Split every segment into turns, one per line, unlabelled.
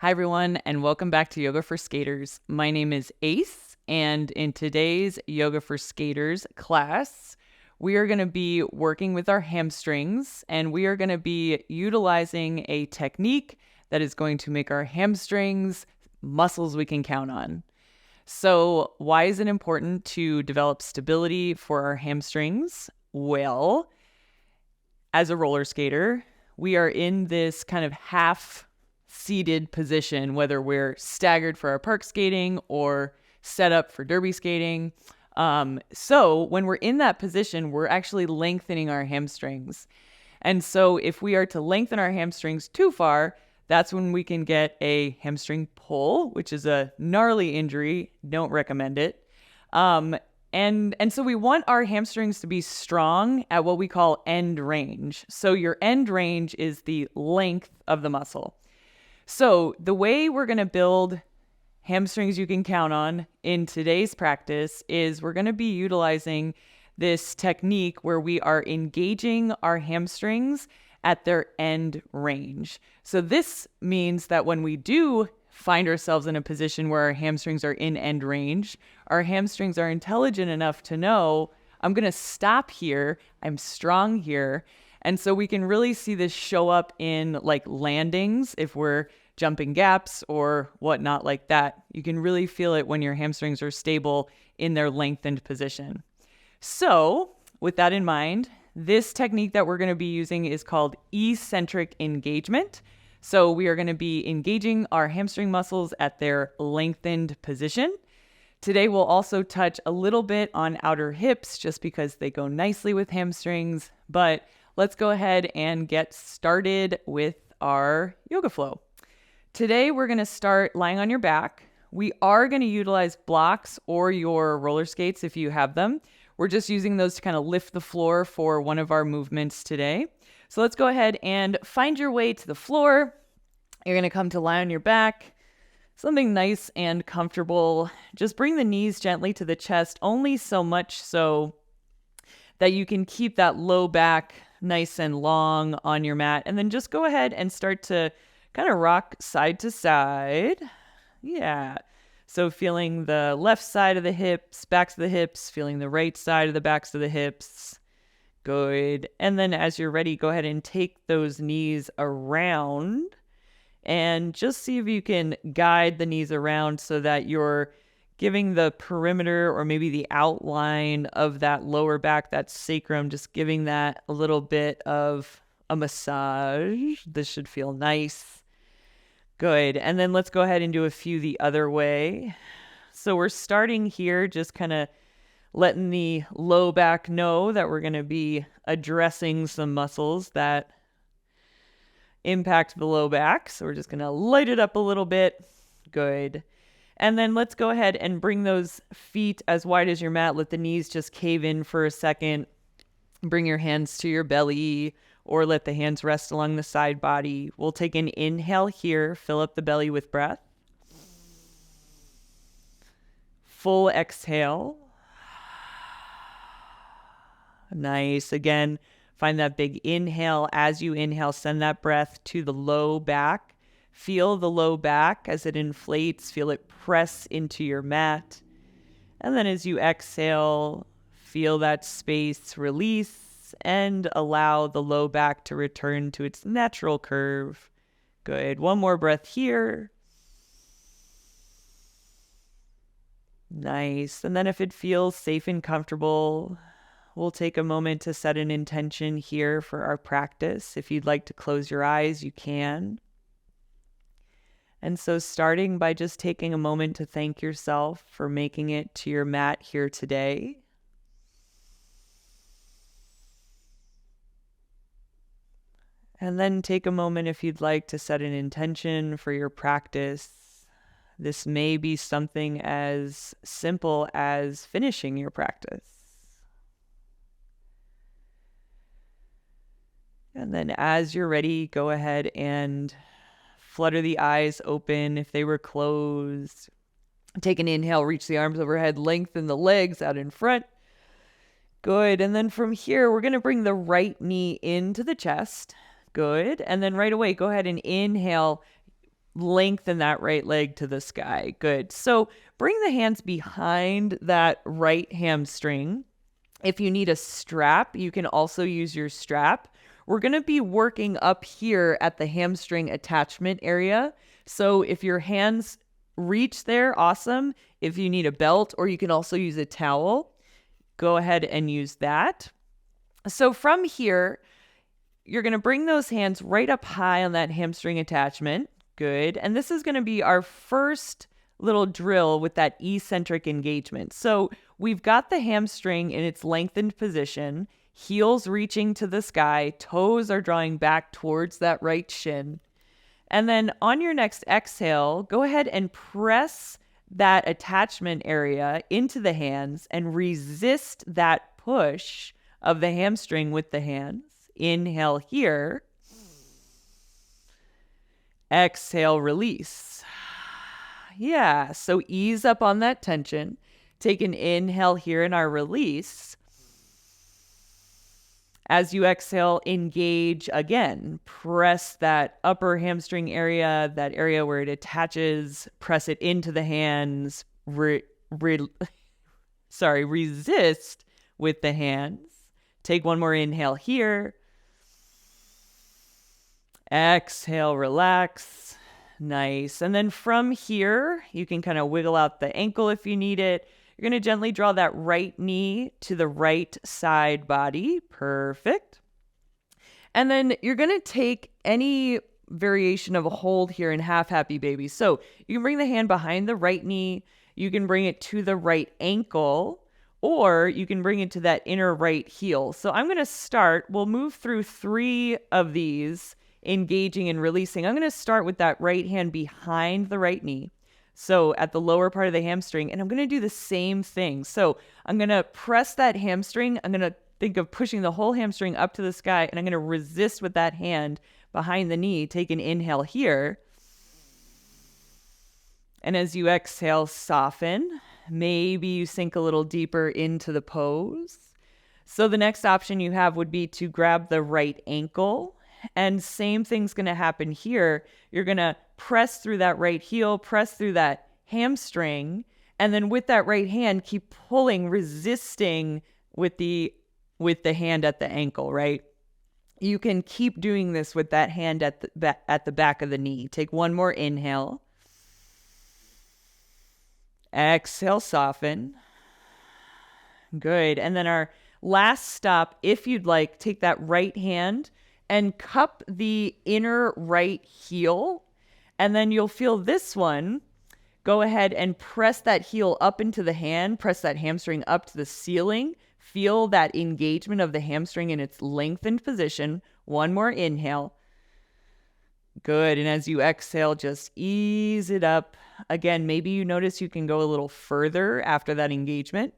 Hi, everyone, and welcome back to Yoga for Skaters. My name is Ace, and in today's Yoga for Skaters class, we are going to be working with our hamstrings, and we are going to be utilizing a technique that is going to make our hamstrings muscles we can count on. So, why is it important to develop stability for our hamstrings? Well, as a roller skater, we are in this kind of half seated position, whether we're staggered for our park skating or set up for derby skating. So when we're in that position, we're actually lengthening our hamstrings. And so if we are to lengthen our hamstrings too far, that's when we can get a hamstring pull, which is a gnarly injury. Don't recommend it. And so we want our hamstrings to be strong at what we call end range. So your end range is the length of the muscle. So the way we're going to build hamstrings you can count on in today's practice is we're going to be utilizing this technique where we are engaging our hamstrings at their end range. So this means that when we do find ourselves in a position where our hamstrings are in end range, our hamstrings are intelligent enough to know, I'm going to stop here, I'm strong here. And so we can really see this show up in like landings if we're jumping gaps or whatnot like that. You can really feel it when your hamstrings are stable in their lengthened position. So with that in mind, this technique that we're going to be using is called eccentric engagement. So we are going to be engaging our hamstring muscles at their lengthened position. Today we'll also touch a little bit on outer hips just because they go nicely with hamstrings, but let's go ahead and get started with our yoga flow. Today, we're going to start lying on your back. We are going to utilize blocks or your roller skates if you have them. We're just using those to kind of lift the floor for one of our movements today. So let's go ahead and find your way to the floor. You're going to come to lie on your back, something nice and comfortable. Just bring the knees gently to the chest, only so much so that you can keep that low back nice and long on your mat. And then just go ahead and start to kind of rock side to side. Yeah. So feeling the left side of the hips, backs of the hips, feeling the right side of the backs of the hips. Good. And then as you're ready, go ahead and take those knees around and just see if you can guide the knees around so that you're giving the perimeter or maybe the outline of that lower back, that sacrum, just giving that a little bit of a massage. This should feel nice. Good. And then let's go ahead and do a few the other way. So we're starting here, just kind of letting the low back know that we're going to be addressing some muscles that impact the low back. So we're just going to light it up a little bit. Good. And then let's go ahead and bring those feet as wide as your mat. Let the knees just cave in for a second. Bring your hands to your belly, or let the hands rest along the side body. We'll take an inhale here, fill up the belly with breath. Full exhale. Nice. Again, find that big inhale. As you inhale, send that breath to the low back. Feel the low back as it inflates. Feel it press into your mat. And then as you exhale, feel that space release and allow the low back to return to its natural curve. Good. One more breath here. Nice. And then if it feels safe and comfortable, we'll take a moment to set an intention here for our practice. If you'd like to close your eyes, you can. And so starting by just taking a moment to thank yourself for making it to your mat here today. And then take a moment if you'd like to set an intention for your practice. This may be something as simple as finishing your practice. And then as you're ready, go ahead and flutter the eyes open if they were closed. Take an inhale, reach the arms overhead, lengthen the legs out in front. Good. And then from here, we're going to bring the right knee into the chest. Good. And then right away, go ahead and inhale. lengthen that right leg to the sky. Good. So bring the hands behind that right hamstring. If you need a strap, you can also use your strap. We're going to be working up here at the hamstring attachment area. So if your hands reach there, awesome. If you need a belt, or you can also use a towel, go ahead and use that. So from here, you're going to bring those hands right up high on that hamstring attachment. Good. And this is going to be our first little drill with that eccentric engagement. So we've got the hamstring in its lengthened position, heels reaching to the sky, toes are drawing back towards that right shin. And then on your next exhale, go ahead and press that attachment area into the hands and resist that push of the hamstring with the hands. Inhale here. Exhale, release. Yeah, so ease up on that tension. Take an inhale here in our release. As you exhale, engage again. Press that upper hamstring area, that area where it attaches, press it into the hands. Resist with the hands. Take one more inhale here. Exhale, relax. Nice. And then from here, you can kind of wiggle out the ankle if you need it. You're going to gently draw that right knee to the right side body. Perfect. And then you're going to take any variation of a hold here in half happy baby. So you can bring the hand behind the right knee. You can bring it to the right ankle, or you can bring it to that inner right heel. So I'm going to start. We'll move through 3 of these, engaging and releasing. I'm going to start with that right hand behind the right knee. So at the lower part of the hamstring, and I'm going to do the same thing. So I'm going to press that hamstring. I'm going to think of pushing the whole hamstring up to the sky, and I'm going to resist with that hand behind the knee. Take an inhale here. And as you exhale, soften. Maybe you sink a little deeper into the pose. So the next option you have would be to grab the right ankle. And same thing's going to happen here. You're going to press through that right heel, press through that hamstring, and then with that right hand, keep pulling, resisting with the hand at the ankle, right? You can keep doing this with that hand at the back of the knee. Take one more inhale. Exhale, soften. Good. And then our last stop, if you'd like, take that right hand and cup the inner right heel. And then you'll feel this one. Go ahead and press that heel up into the hand. Press that hamstring up to the ceiling. Feel that engagement of the hamstring in its lengthened position. One more inhale. Good. And as you exhale, just ease it up. Again, maybe you notice you can go a little further after that engagement.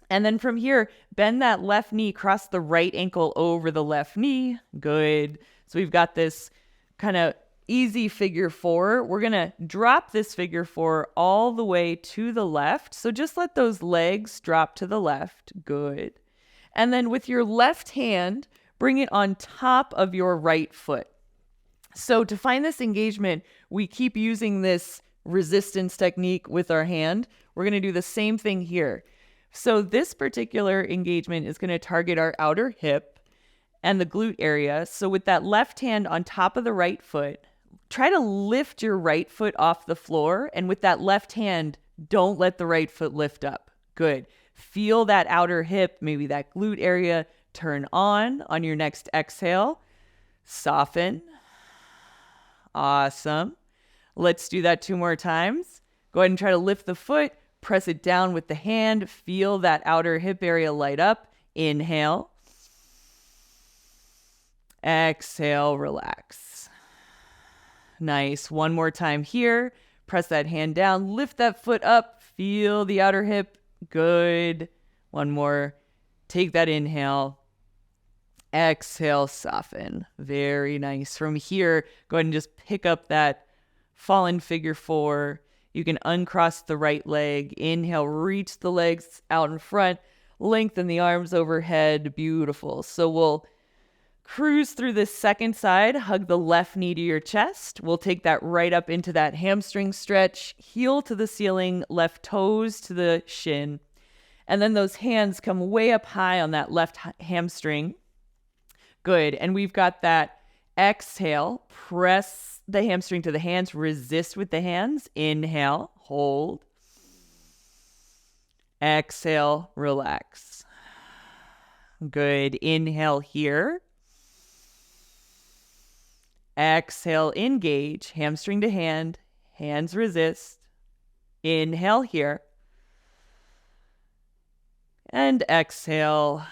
And then from here, bend that left knee, cross the right ankle over the left knee. Good. So we've got this kind of easy figure 4. We're going to drop this figure 4 all the way to the left. So just let those legs drop to the left. Good. And then with your left hand, bring it on top of your right foot. So to find this engagement, we keep using this resistance technique with our hand. We're going to do the same thing here. So this particular engagement is going to target our outer hip and the glute area. So with that left hand on top of the right foot, try to lift your right foot off the floor. And with that left hand, don't let the right foot lift up. Good. Feel that outer hip, maybe that glute area turn on your next exhale. Soften. Awesome. Let's do that 2 more times. Go ahead and try to lift the foot. Press it down with the hand. Feel that outer hip area light up. Inhale. Exhale, relax. Nice. One more time here. Press that hand down. Lift that foot up. Feel the outer hip. Good. One more. Take that inhale. Exhale, soften. Very nice. From here, go ahead and just pick up that fallen figure 4. You can uncross the right leg. Inhale, reach the legs out in front. Lengthen the arms overhead. Beautiful. So we'll Cruise through this second side, hug the left knee to your chest. We'll take that right up into that hamstring stretch, heel to the ceiling, left toes to the shin. And then those hands come way up high on that left hamstring. Good. And we've got that exhale, press the hamstring to the hands, resist with the hands. Inhale, hold. Exhale, relax. Good. Inhale here. Exhale, engage, hamstring to hand, hands resist. Inhale here. And exhale,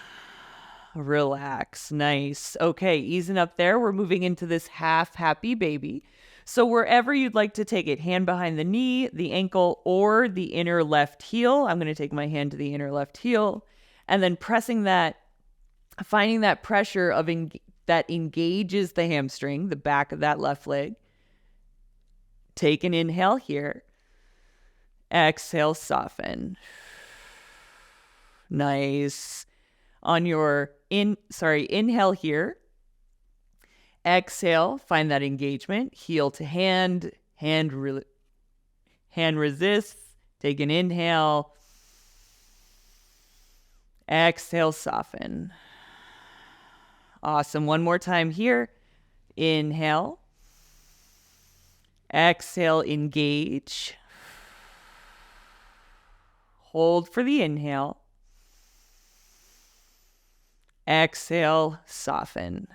relax. Nice. Okay, easing up there. We're moving into this half happy baby. So wherever you'd like to take it, hand behind the knee, the ankle, or the inner left heel. I'm going to take my hand to the inner left heel. And then pressing that, finding that pressure of that engages the hamstring, the back of that left leg. Take an inhale here. Exhale, soften. Nice. On your inhale here. Exhale, find that engagement. Heel to hand, hand resists. Take an inhale. Exhale, soften. Awesome. One more time here. Inhale. Exhale, engage. Hold for the inhale. Exhale, soften.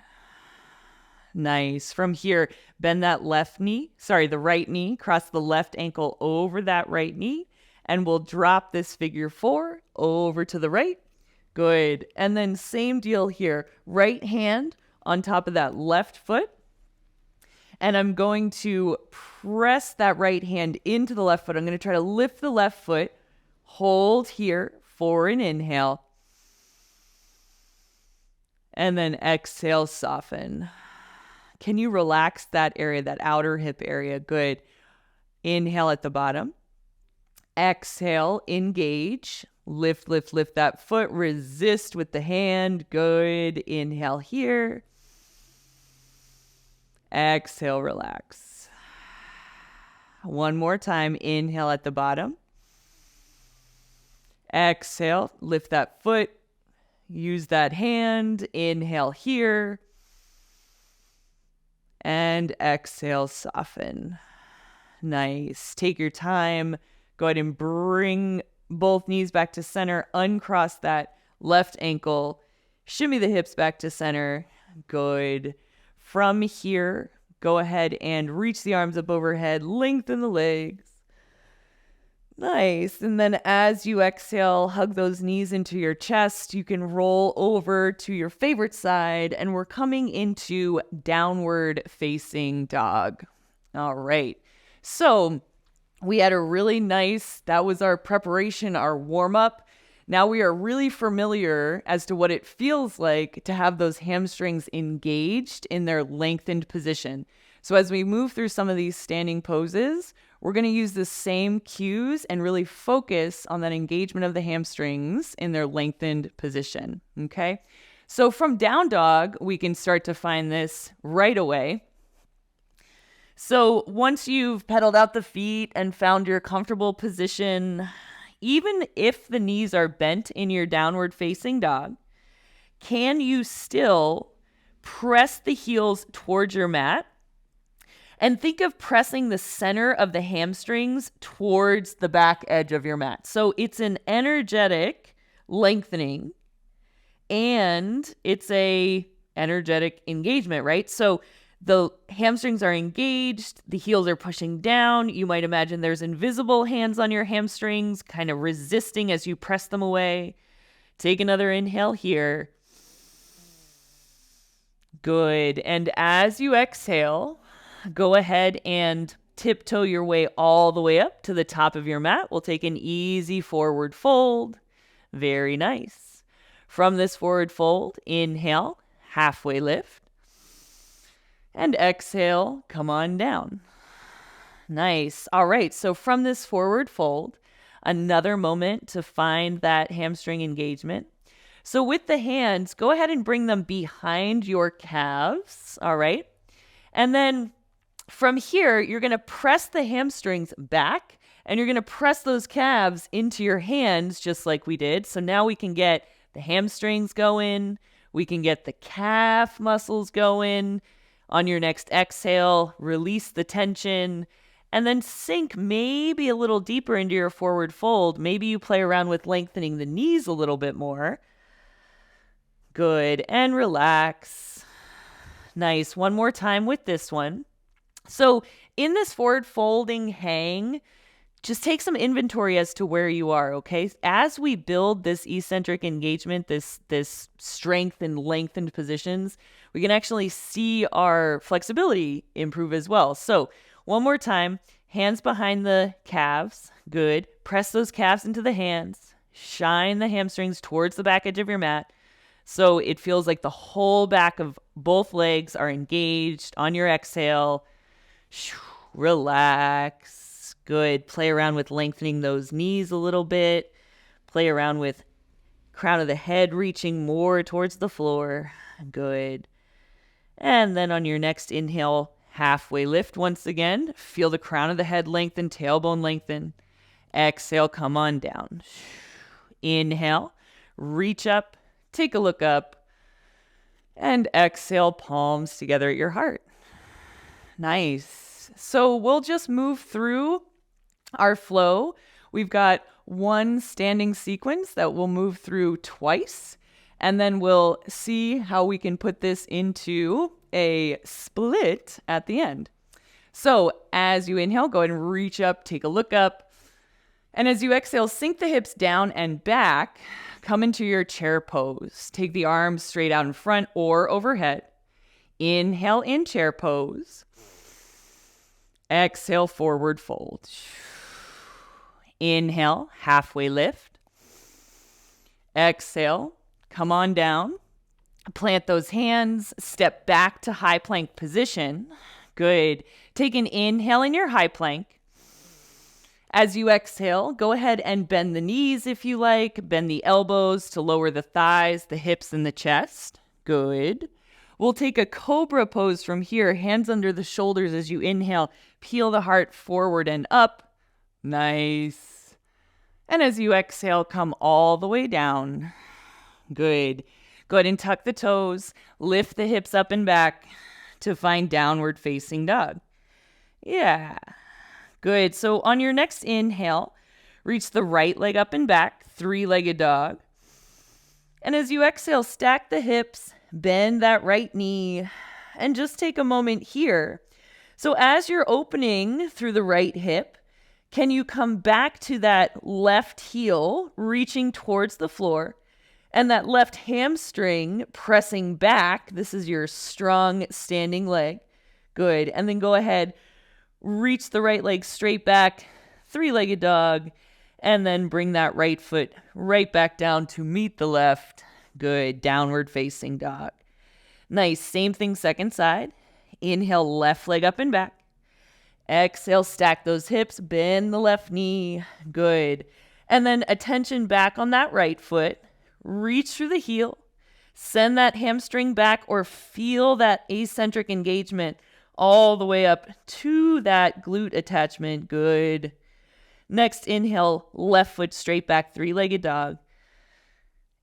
Nice. From here, bend that the right knee, cross the left ankle over that right knee, and we'll drop this figure 4 over to the right. Good. And then same deal here. Right hand on top of that left foot. And I'm going to press that right hand into the left foot. I'm going to try to lift the left foot. Hold here for an inhale. And then exhale, soften. Can you relax that area, that outer hip area? Good. Inhale at the bottom. Exhale, engage. Lift that foot. Resist with the hand. Good. Inhale here. Exhale, relax. One more time. Inhale at the bottom. Exhale, lift that foot. Use that hand. Inhale here. And exhale, soften. Nice. Take your time. Go ahead and bring both knees back to center. Uncross that left ankle. Shimmy the hips back to center. Good. From here, go ahead and reach the arms up overhead. Lengthen the legs. Nice. And then as you exhale, hug those knees into your chest. You can roll over to your favorite side, and we're coming into downward facing dog. All right. So we had a really nice, that was our preparation, our warm up. Now we are really familiar as to what it feels like to have those hamstrings engaged in their lengthened position. So as we move through some of these standing poses, we're going to use the same cues and really focus on that engagement of the hamstrings in their lengthened position. Okay. So from down dog, we can start to find this right away. So once you've pedaled out the feet and found your comfortable position, even if the knees are bent in your downward facing dog, can you still press the heels towards your mat? And think of pressing the center of the hamstrings towards the back edge of your mat. So it's an energetic lengthening and it's a energetic engagement, right? So the hamstrings are engaged, the heels are pushing down. You might imagine there's invisible hands on your hamstrings, kind of resisting as you press them away. Take another inhale here. Good. And as you exhale, go ahead and tiptoe your way all the way up to the top of your mat. We'll take an easy forward fold. Very nice. From this forward fold, inhale, halfway lift. And exhale, come on down. Nice. All right. So from this forward fold, another moment to find that hamstring engagement. So with the hands, go ahead and bring them behind your calves, all right? And then from here, you're going to press the hamstrings back and you're going to press those calves into your hands just like we did. So now we can get the hamstrings going. We can get the calf muscles going. On your next exhale, release the tension and then sink maybe a little deeper into your forward fold. Maybe you play around with lengthening the knees a little bit more. Good. And relax. Nice. One more time with this one. So in this forward folding hang, just take some inventory as to where you are, okay? As we build this eccentric engagement, this strength and lengthened positions, we can actually see our flexibility improve as well. So one more time, hands behind the calves. Good. Press those calves into the hands. Shine the hamstrings towards the back edge of your mat. So it feels like the whole back of both legs are engaged on your exhale. Relax. Good. Play around with lengthening those knees a little bit. Play around with crown of the head reaching more towards the floor. Good. And then on your next inhale, halfway lift once again. Feel the crown of the head lengthen, tailbone lengthen. Exhale, come on down. Inhale, reach up, take a look up. And exhale, palms together at your heart. Nice. So we'll just move through our flow. We've got one standing sequence that we'll move through twice, and then we'll see how we can put this into a split at the end. So as you inhale, go ahead and reach up, take a look up. And as you exhale, sink the hips down and back. Come into your chair pose. Take the arms straight out in front or overhead. Inhale in chair pose. Exhale, forward fold. Inhale, halfway lift. Exhale, come on down. Plant those hands, step back to high plank position. Good. Take an inhale in your high plank. As you exhale, go ahead and bend the knees if you like. Bend the elbows to lower the thighs, the hips, and the chest. Good. We'll take a cobra pose from here, hands under the shoulders as you inhale. Peel the heart forward and up. Nice. And as you exhale, come all the way down. Good. Go ahead and tuck the toes. Lift the hips up and back to find downward facing dog. Yeah. Good. So on your next inhale, reach the right leg up and back, three-legged dog. And as you exhale, stack the hips, bend that right knee, and just take a moment here. So as you're opening through the right hip, can you come back to that left heel, reaching towards the floor, and that left hamstring pressing back? This is your strong standing leg. Good. And then go ahead, reach the right leg straight back, three-legged dog, and then bring that right foot right back down to meet the left. Good. Downward facing dog. Nice. Same thing, second side. Inhale, left leg up and back. Exhale, stack those hips, bend the left knee. Good. And then attention back on that right foot. Reach through the heel. Send that hamstring back or feel that eccentric engagement all the way up to that glute attachment. Good. Next inhale, left foot straight back, three-legged dog.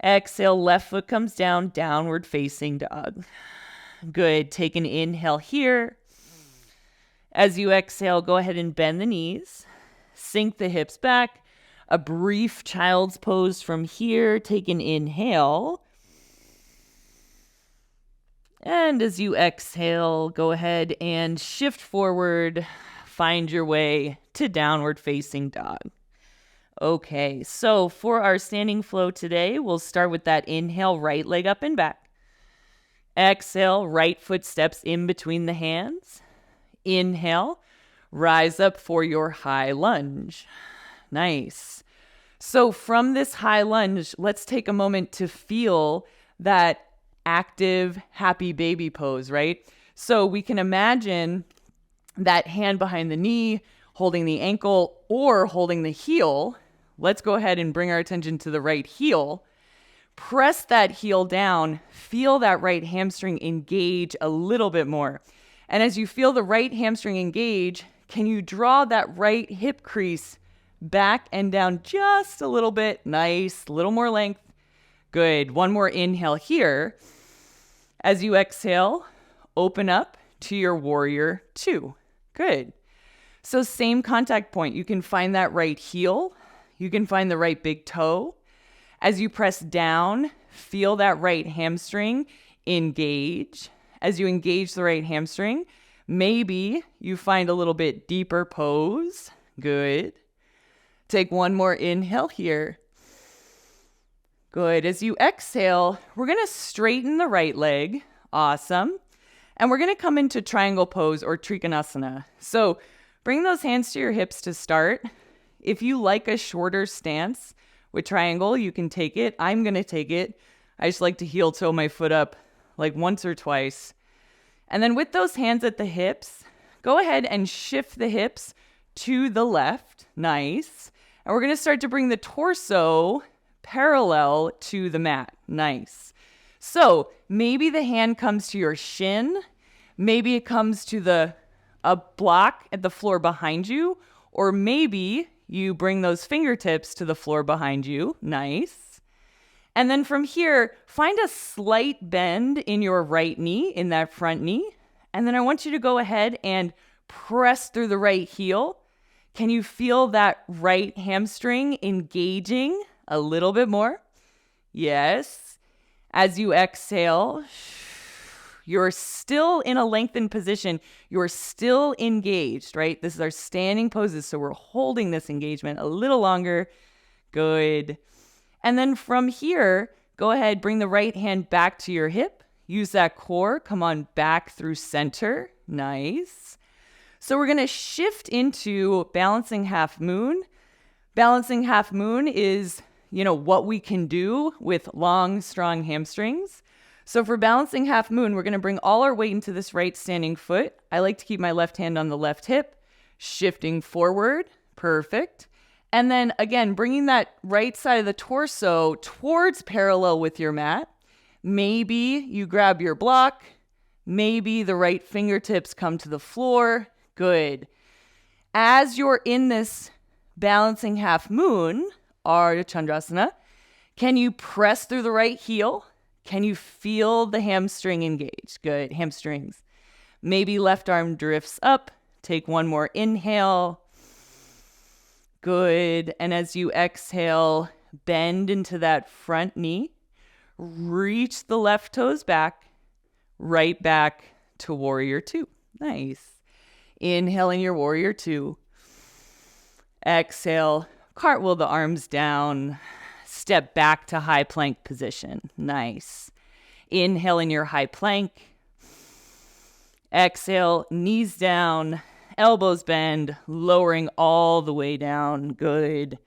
Exhale, left foot comes down, downward facing dog. Good. Take an inhale here. As you exhale, go ahead and bend the knees. Sink the hips back. A brief child's pose from here. Take an inhale. And as you exhale, go ahead and shift forward. Find your way to downward facing dog. Okay, so for our standing flow today, we'll start with that inhale, right leg up and back. Exhale, right foot steps in between the hands. Inhale, rise up for your high lunge. Nice. So from this high lunge, let's take a moment to feel that active, happy baby pose, right? So we can imagine that hand behind the knee, holding the ankle or holding the heel. Let's go ahead and bring our attention to the right heel. Press that heel down. Feel that right hamstring engage a little bit more. And as you feel the right hamstring engage, can you draw that right hip crease back and down just a little bit? Nice, a little more length. Good. One more inhale here. As you exhale, open up to your warrior two. Good. So same contact point. You can find that right heel. You can find the right big toe. As you press down, feel that right hamstring engage. As you engage the right hamstring, maybe you find a little bit deeper pose. Good. Take one more inhale here. Good. As you exhale, we're going to straighten the right leg. Awesome. And we're going to come into triangle pose or trikonasana. So bring those hands to your hips to start. If you like a shorter stance with triangle, you can take it. I'm going to take it. I just like to heel toe my foot up like once or twice. And then with those hands at the hips, go ahead and shift the hips to the left. Nice. And we're going to start to bring the torso parallel to the mat. Nice. So maybe the hand comes to your shin. Maybe it comes to a block at the floor behind you. Or maybe you bring those fingertips to the floor behind you. Nice. And then from here, find a slight bend in your right knee, in that front knee. And then I want you to go ahead and press through the right heel. Can you feel that right hamstring engaging a little bit more? Yes. As you exhale, you're still in a lengthened position. You're still engaged, right? This is our standing poses, so we're holding this engagement a little longer. Good. And then from here, go ahead, bring the right hand back to your hip. Use that core. Come on back through center. Nice. So we're going to shift into balancing half moon. Balancing half moon is, what we can do with long, strong hamstrings. So for balancing half moon, we're going to bring all our weight into this right standing foot. I like to keep my left hand on the left hip, shifting forward. Perfect. And then again, bringing that right side of the torso towards parallel with your mat. Maybe you grab your block. Maybe the right fingertips come to the floor. Good. As you're in this balancing half moon, Ardha Chandrasana, can you press through the right heel? Can you feel the hamstring engage? Good. Hamstrings. Maybe left arm drifts up. Take one more inhale. Good. And as you exhale, bend into that front knee. Reach the left toes back. Right back to warrior two. Nice. Inhale in your warrior two. Exhale. Cartwheel the arms down. Step back to high plank position. Nice. Inhale in your high plank. Exhale, knees down, elbows bend, lowering all the way down. Good.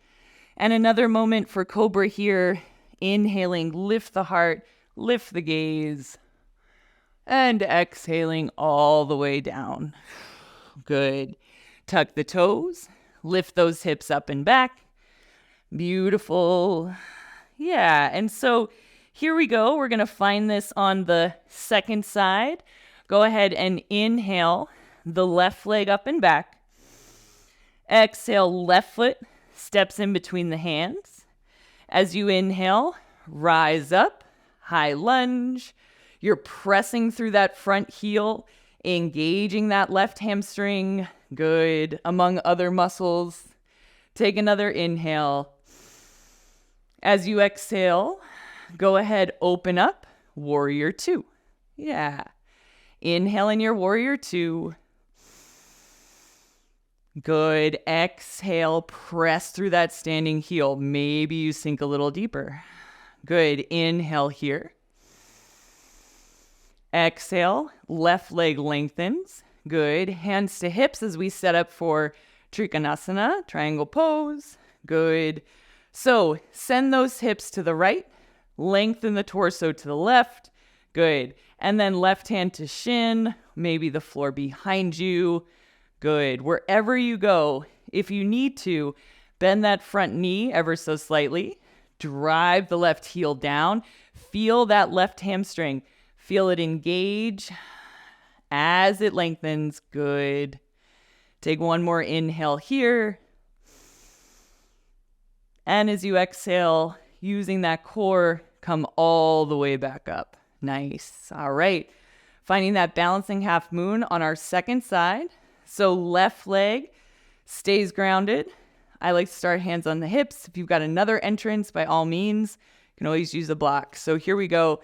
And another moment for cobra here. Inhaling, lift the heart, lift the gaze. And exhaling all the way down. Good. Tuck the toes, lift those hips up and back. Beautiful. Yeah, and so here we go. We're going to find this on the second side. Go ahead and inhale the left leg up and back. Exhale, left foot steps in between the hands. As you inhale, rise up, high lunge. You're pressing through that front heel, engaging that left hamstring. Good. Among other muscles. Take another inhale. As you exhale, go ahead, open up, warrior two. Yeah. Inhale in your warrior two. Good. Exhale, press through that standing heel. Maybe you sink a little deeper. Good. Inhale here. Exhale, left leg lengthens. Good. Hands to hips as we set up for Trikonasana, triangle pose. Good. So send those hips to the right, lengthen the torso to the left. Good. And then left hand to shin, maybe the floor behind you. Good. Wherever you go, if you need to, bend that front knee ever so slightly. Drive the left heel down. Feel that left hamstring. Feel it engage as it lengthens. Good. Take one more inhale here. And as you exhale, using that core, come all the way back up. Nice. All right. Finding that balancing half moon on our second side. So left leg stays grounded. I like to start hands on the hips. If you've got another entrance, by all means, you can always use a block. So here we go.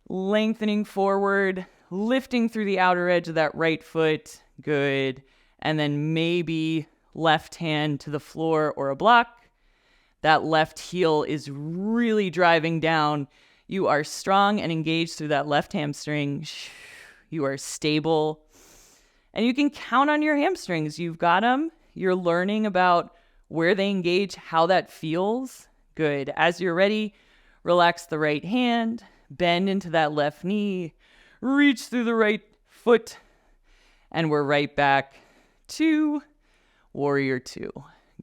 Lengthening forward, lifting through the outer edge of that right foot. Good. And then maybe left hand to the floor or a block. That left heel is really driving down. You are strong and engaged through that left hamstring. You are stable. And you can count on your hamstrings. You've got them. You're learning about where they engage, how that feels. Good. As you're ready, relax the right hand. Bend into that left knee. Reach through the right foot. And we're right back to Warrior Two.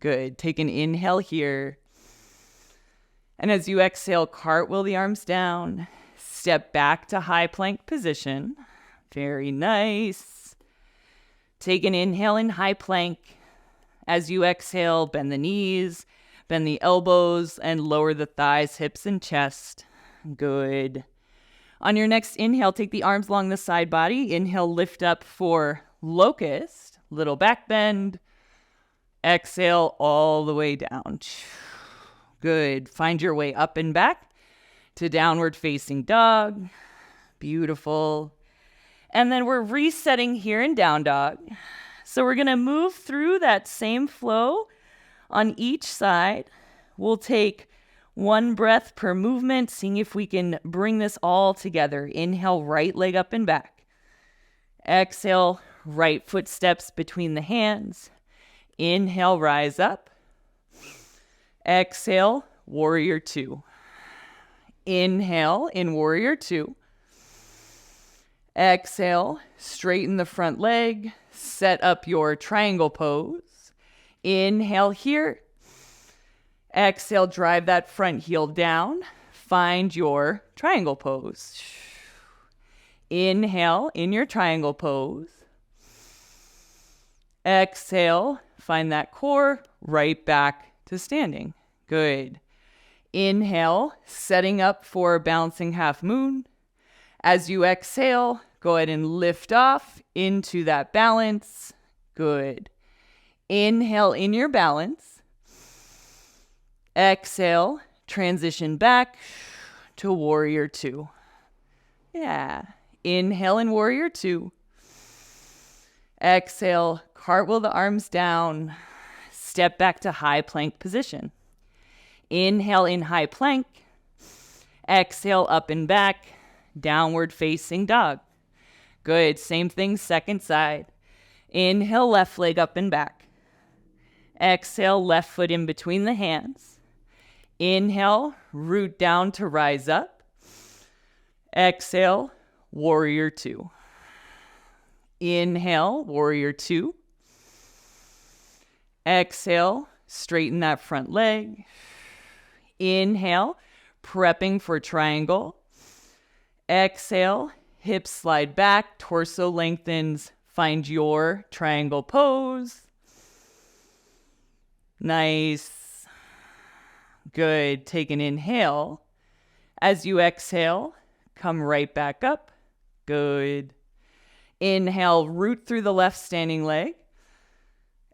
Good. Take an inhale here. And as you exhale, cartwheel the arms down. Step back to high plank position. Very nice. Take an inhale in high plank. As you exhale, bend the knees, bend the elbows, and lower the thighs, hips, and chest. Good. On your next inhale, take the arms along the side body. Inhale, lift up for locust. Little back bend. Exhale all the way down. Good. Find your way up and back to downward facing dog. Beautiful. And then we're resetting here in down dog. So we're going to move through that same flow on each side. We'll take one breath per movement, seeing if we can bring this all together. Inhale, right leg up and back. Exhale, right foot steps between the hands. Inhale, rise up. Exhale, Warrior Two. Inhale in Warrior Two. Exhale, straighten the front leg. Set up your triangle pose. Inhale here. Exhale, drive that front heel down. Find your triangle pose. Inhale in your triangle pose. Exhale, find that core, right back to standing. Good. Inhale, setting up for balancing half moon. As you exhale, go ahead and lift off into that balance. Good. Inhale in your balance. Exhale, transition back to Warrior Two. Yeah. Inhale in Warrior Two. Exhale, cartwheel the arms down. Step back to high plank position. Inhale in high plank. Exhale, up and back. Downward facing dog. Good. Same thing, second side. Inhale, left leg up and back. Exhale, left foot in between the hands. Inhale, root down to rise up. Exhale, Warrior Two. Inhale, Warrior Two. Exhale, straighten that front leg. Inhale, prepping for triangle. Exhale, hips slide back, torso lengthens. Find your triangle pose. Nice. Good. Take an inhale. As you exhale, come right back up. Good. Inhale, root through the left standing leg.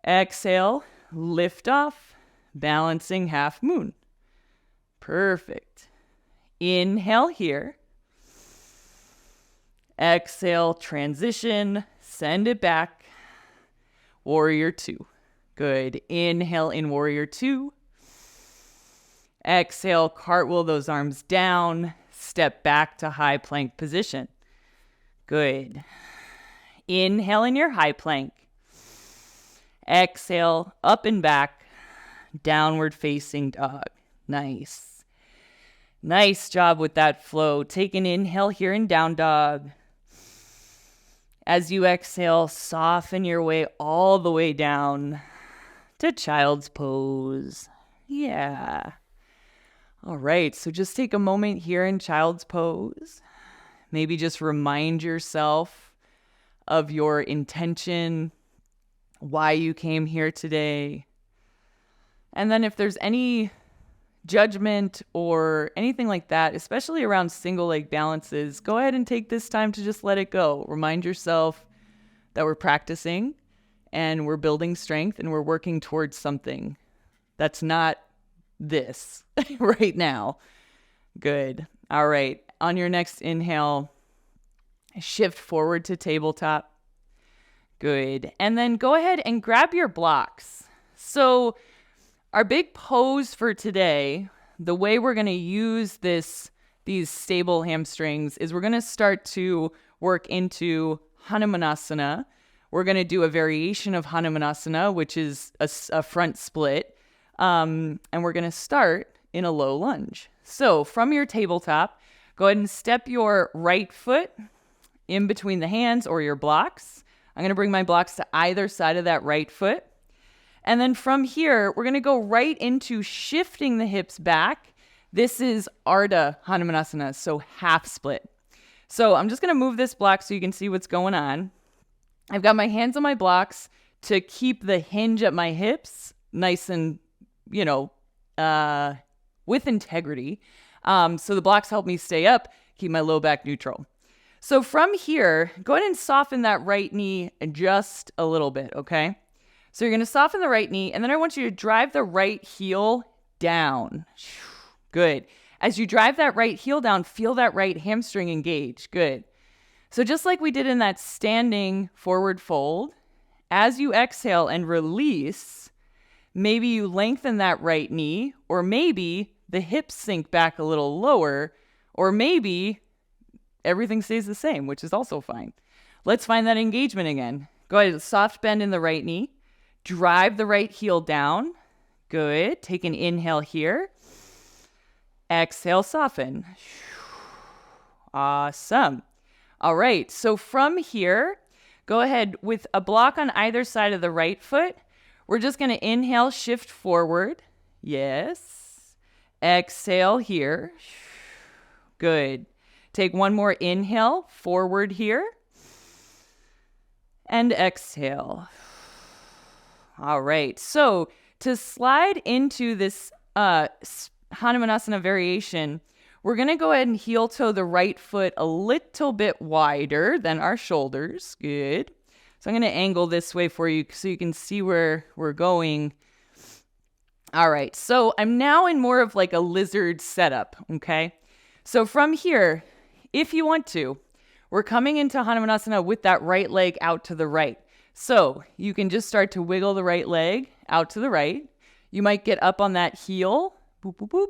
Exhale, lift off, balancing half moon. Perfect. Inhale here. Exhale, transition, send it back. Warrior Two. Good. Inhale in Warrior Two. Exhale, cartwheel those arms down. Step back to high plank position. Good. Inhale in your high plank. Exhale, up and back. Downward facing dog. Nice. Nice job with that flow. Take an inhale here in down dog. As you exhale, soften your way all the way down to child's pose. Yeah. All right, so just take a moment here in child's pose. Maybe just remind yourself of your intention, why you came here today. And then if there's any judgment or anything like that, especially around single leg balances, go ahead and take this time to just let it go. Remind yourself that we're practicing and we're building strength and we're working towards something that's not this right now. Good. All right. On your next inhale, shift forward to tabletop. Good. And then go ahead and grab your blocks. So our big pose for today, the way we're going to use these stable hamstrings is we're going to start to work into Hanumanasana. We're going to do a variation of Hanumanasana, which is a front split. And we're going to start in a low lunge. So from your tabletop, go ahead and step your right foot in between the hands or your blocks. I'm going to bring my blocks to either side of that right foot. And then from here, we're going to go right into shifting the hips back. This is Ardha Hanumanasana, so half split. So I'm just going to move this block so you can see what's going on. I've got my hands on my blocks to keep the hinge at my hips nice and, with integrity. So the blocks help me stay up, keep my low back neutral. So from here, go ahead and soften that right knee just a little bit, okay? So you're going to soften the right knee, and then I want you to drive the right heel down. Good. As you drive that right heel down, feel that right hamstring engage. Good. So just like we did in that standing forward fold, as you exhale and release, maybe you lengthen that right knee, or maybe the hips sink back a little lower, or maybe everything stays the same, which is also fine. Let's find that engagement again. Go ahead, soft bend in the right knee. Drive the right heel down. Good. Take an inhale here. Exhale, soften. Awesome. All right. So from here, go ahead with a block on either side of the right foot. We're just going to inhale, shift forward. Yes. Exhale here. Good. Take one more inhale, forward here. And exhale. All right. So to slide into this Hanumanasana variation, we're going to go ahead and heel toe the right foot a little bit wider than our shoulders. Good. So I'm going to angle this way for you so you can see where we're going. All right. So I'm now in more of like a lizard setup. Okay. So from here, if you want to, we're coming into Hanumanasana with that right leg out to the right. So you can just start to wiggle the right leg out to the right. You might get up on that heel, boop, boop, boop,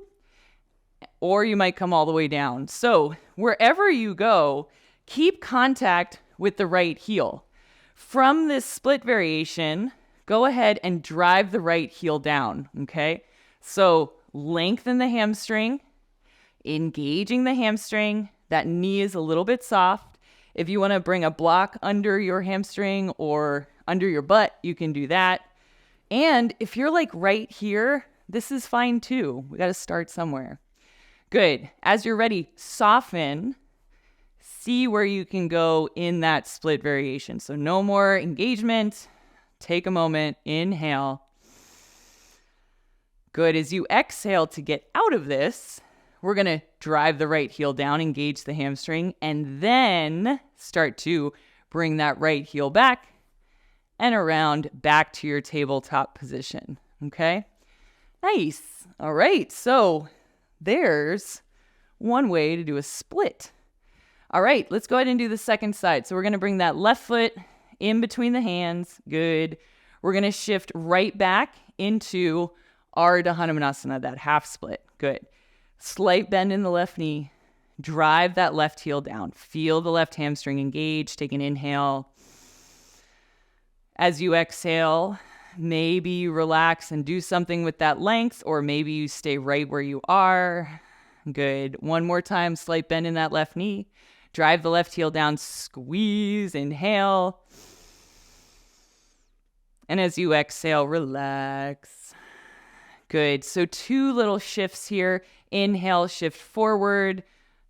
or you might come all the way down. So wherever you go, keep contact with the right heel. From this split variation, go ahead and drive the right heel down, okay? So lengthen the hamstring, engaging the hamstring. That knee is a little bit soft. If you want to bring a block under your hamstring or under your butt, you can do that. And if you're like right here, this is fine too. We got to start somewhere. Good. As you're ready, soften. See where you can go in that split variation. So no more engagement. Take a moment. Inhale. Good. As you exhale to get out of this, we're going to drive the right heel down, engage the hamstring, and then start to bring that right heel back and around back to your tabletop position. Okay? Nice. All right. So there's one way to do a split. All right. Let's go ahead and do the second side. So we're going to bring that left foot in between the hands. Good. We're going to shift right back into Ardha Hanumanasana, that half split. Good. Slight bend in the left knee. Drive that left heel down. Feel the left hamstring engage. Take an inhale. As you exhale, maybe you relax and do something with that length, or maybe you stay right where you are. Good. One more time, slight bend in that left knee. Drive the left heel down. Squeeze. Inhale. And as you exhale, relax. Good. So 2 little shifts here. Inhale, shift forward.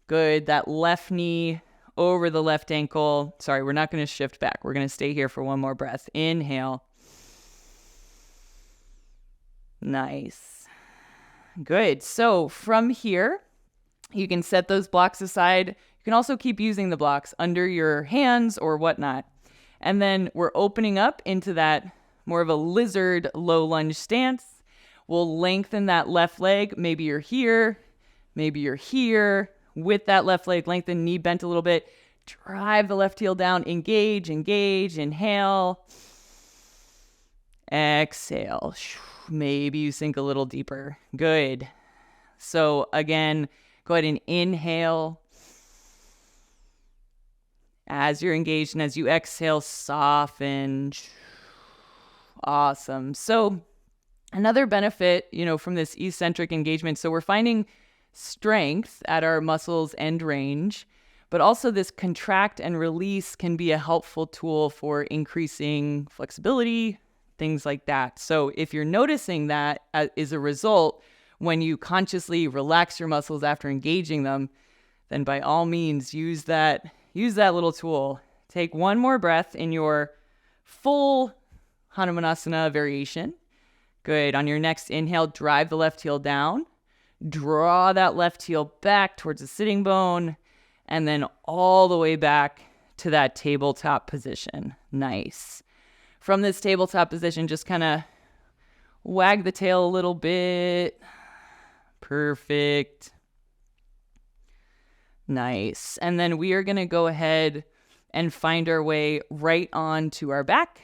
Good. That left knee over the left ankle. Sorry, we're not going to shift back. We're going to stay here for one more breath. Inhale. Nice. Good. So from here, you can set those blocks aside. You can also keep using the blocks under your hands or whatnot. And then we're opening up into that more of a lizard low lunge stance. We'll lengthen that left leg. Maybe you're here. Maybe you're here. With that left leg lengthened, knee bent a little bit. Drive the left heel down. Engage, engage. Inhale. Exhale. Maybe you sink a little deeper. Good. So again, go ahead and inhale. As you're engaged and as you exhale, soften. Awesome. So another benefit, from this eccentric engagement. So we're finding strength at our muscles end range, but also this contract and release can be a helpful tool for increasing flexibility, things like that. So if you're noticing that as a result, when you consciously relax your muscles after engaging them, then by all means use that little tool. Take one more breath in your full Hanumanasana variation. Good. On your next inhale, drive the left heel down. Draw that left heel back towards the sitting bone, and then all the way back to that tabletop position. Nice. From this tabletop position, just kind of wag the tail a little bit. Perfect. Nice. And then we are going to go ahead and find our way right on to our back.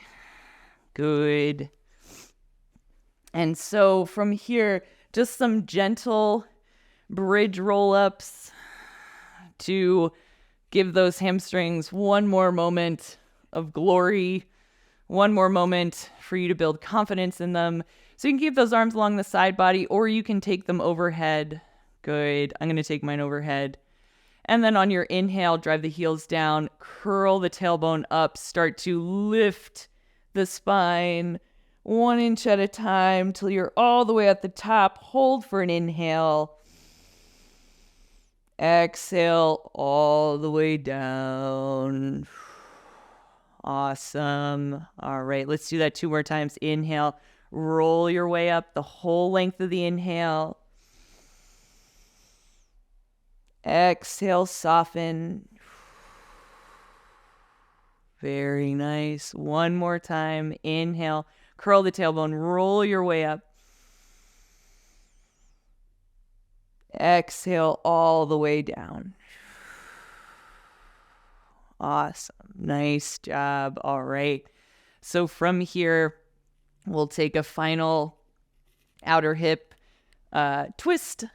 Good. And so from here, just some gentle bridge roll-ups to give those hamstrings one more moment of glory, one more moment for you to build confidence in them. So you can keep those arms along the side body, or you can take them overhead. Good. I'm going to take mine overhead. And then on your inhale, drive the heels down, curl the tailbone up, start to lift the spine 1 inch at a time till you're all the way at the top. Hold for an inhale. Exhale all the way down. Awesome. All right, let's do that 2 more times. Inhale, roll your way up the whole length of the inhale. Exhale, soften. Very nice. One more time. Inhale, curl the tailbone, roll your way up. Exhale all the way down. Awesome. Nice job. All right. So from here, we'll take a final outer hip twist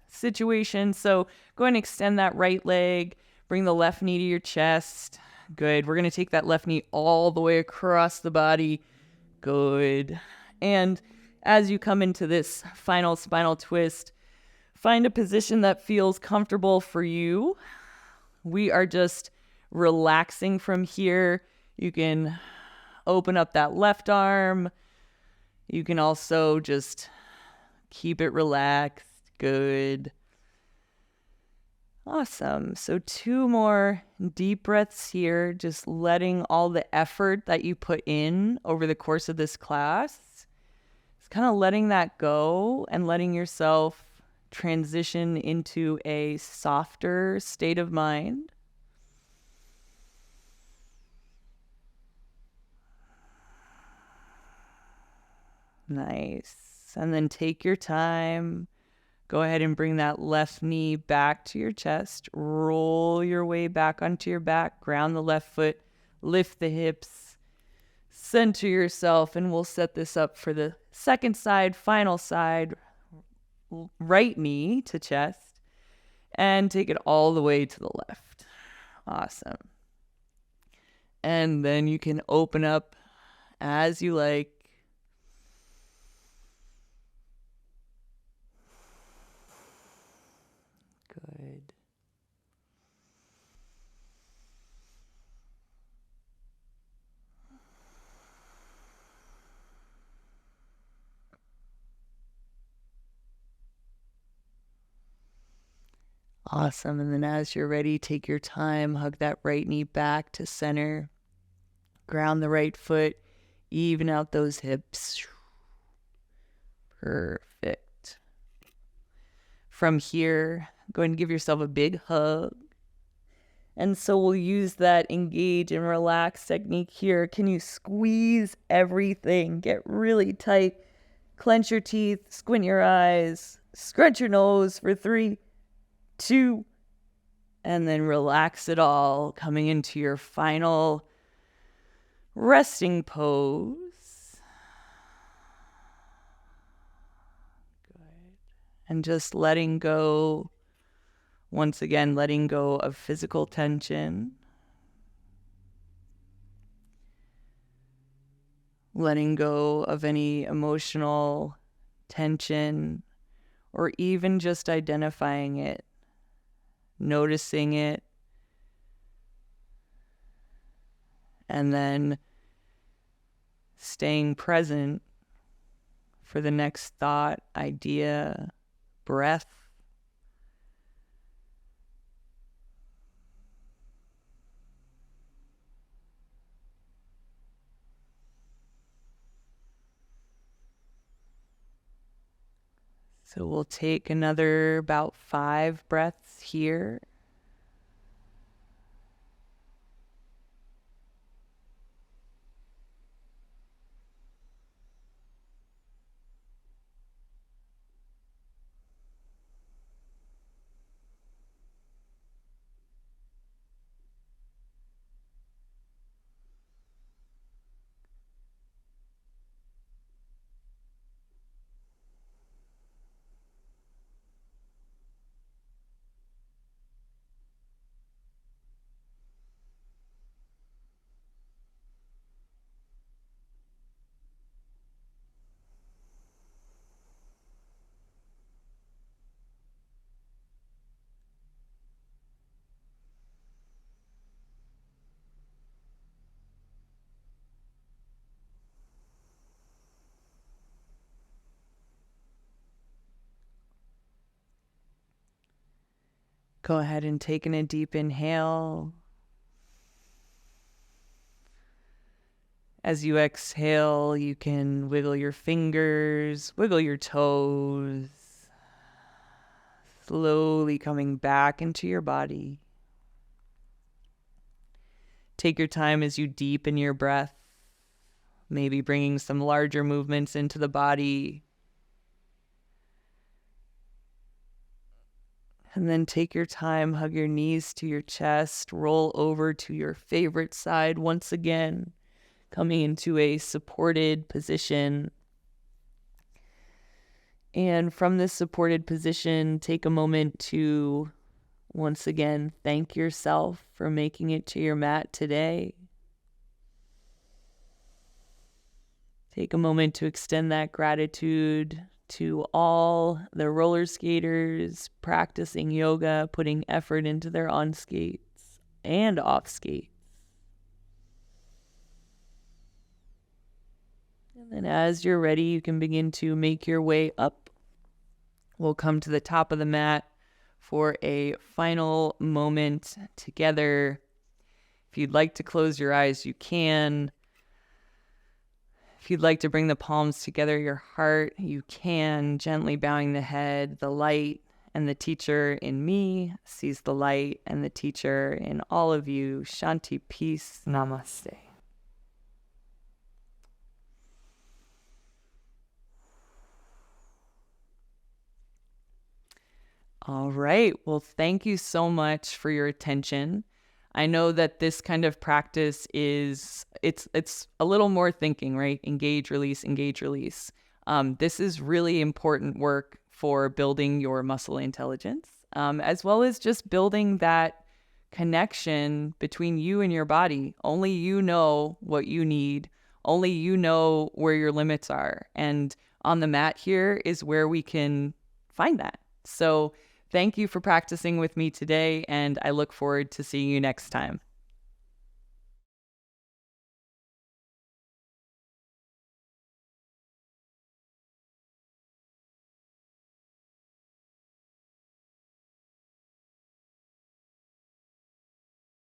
situation. So go ahead and extend that right leg. Bring the left knee to your chest. Good. We're going to take that left knee all the way across the body. Good. And as you come into this final spinal twist, find a position that feels comfortable for you. We are just relaxing from here. You can open up that left arm. You can also just keep it relaxed. Good. Awesome. So 2 more deep breaths here, just letting all the effort that you put in over the course of this class, just kind of letting that go and letting yourself transition into a softer state of mind. Nice. And then take your time. Go ahead and bring that left knee back to your chest. Roll your way back onto your back. Ground the left foot. Lift the hips. Center yourself. And we'll set this up for the second side, final side. Right knee to chest. And take it all the way to the left. Awesome. And then you can open up as you like. Good. Awesome. And then as you're ready, take your time, hug that right knee back to center, ground the right foot, even out those hips. Perfect. From here, go ahead and give yourself a big hug. And so we'll use that engage and relax technique here. Can you squeeze everything? Get really tight. Clench your teeth, squint your eyes, scrunch your nose for 3, 2, and then relax it all, coming into your final resting pose. Good. And just letting go. Once again, letting go of physical tension. Letting go of any emotional tension, or even just identifying it, noticing it, and then staying present for the next thought, idea, breath. So we'll take another about 5 breaths here. Go ahead and take in a deep inhale. As you exhale, you can wiggle your fingers, wiggle your toes, slowly coming back into your body. Take your time as you deepen your breath, maybe bringing some larger movements into the body. And then take your time, hug your knees to your chest, roll over to your favorite side once again, coming into a supported position. And from this supported position, take a moment to once again thank yourself for making it to your mat today. Take a moment to extend that gratitude to all the roller skaters practicing yoga, putting effort into their on skates and off skates. And then as you're ready, you can begin to make your way up. We'll come to the top of the mat for a final moment together. If you'd like to close your eyes, you can. If you'd like to bring the palms together, your heart, you can, gently bowing the head. The light and the teacher in me sees the light and the teacher in all of you. Shanti, peace, namaste. All right. Well, thank you so much for your attention. I know that this kind of practice is, it's a little more thinking, right? Engage, release, engage, release. This is really important work for building your muscle intelligence, as well as just building that connection between you and your body. Only you know what you need. Only you know where your limits are. And on the mat here is where we can find that. So thank you for practicing with me today, and I look forward to seeing you next time.